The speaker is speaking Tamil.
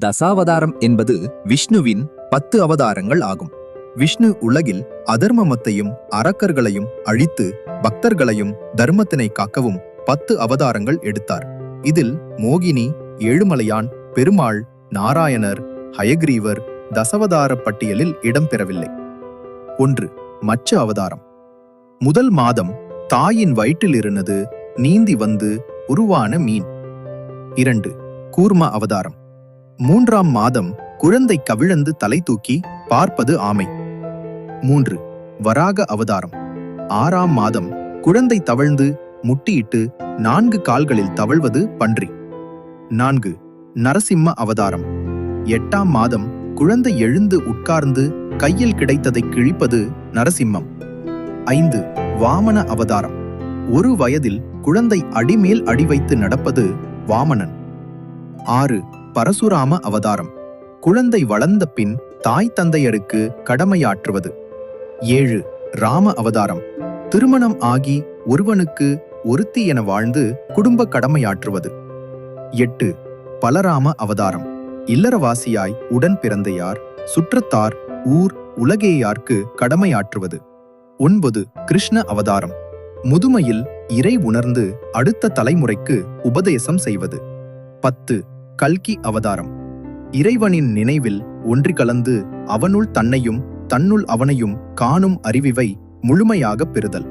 தசாவதாரம் என்பது விஷ்ணுவின் 10 அவதாரங்கள் ஆகும். விஷ்ணு உலகில் அதர்மமத்தையும் அரக்கர்களையும் அழித்து பக்தர்களையும் தர்மத்தினை காக்கவும் 10 அவதாரங்கள் எடுத்தார். இதில் மோகினி, ஏழுமலையான், பெருமாள், நாராயணர், ஹயக்ரீவர் தசவதார பட்டியலில் இடம்பெறவில்லை. 1. மச்ச அவதாரம். முதல் மாதம் தாயின் வயிற்றிலிருந்தது நீந்தி வந்து உருவான மீன். 2. கூர்ம அவதாரம். 3ஆம் மாதம் குழந்தை கவிழந்து தலை தூக்கி பார்ப்பது ஆமை. 3. வராக அவதாரம். 6ஆம் மாதம் குழந்தை தவழ்ந்து முட்டியிட்டு 4 கால்களில் தவழ்வது பன்றி. 4. நரசிம்ம அவதாரம். 8ஆம் மாதம் குழந்தை எழுந்து உட்கார்ந்து கையில் கிடைத்ததை கிழிப்பது நரசிம்மம். 5. வாமன அவதாரம். 1 வயதில் குழந்தை அடிமேல் அடி வைத்து நடப்பது வாமனன். 6. பரசுராம அவதாரம். குழந்தை வளர்ந்த பின் தாய் தந்தையருக்கு கடமையாற்றுவது. 7. ராம அவதாரம். திருமணம் ஆகி ஒருவனுக்கு ஒருத்தி என வாழ்ந்து குடும்ப கடமையாற்றுவது. 8. பலராம அவதாரம். இல்லறவாசியாய் உடன் பிறந்தையார், சுற்றத்தார், ஊர் உலகேயார்க்கு கடமையாற்றுவது. 9. கிருஷ்ண அவதாரம். முதுமையில் இறை உணர்ந்து அடுத்த தலைமுறைக்கு உபதேசம் செய்வது. 10. கல்கி அவதாரம். இறைவனின் நினைவில் ஒன்றி கலந்து அவனுள் தன்னையும் தன்னுள் அவனையும் காணும் அறிவிவை முழுமையாக பெறுதல்.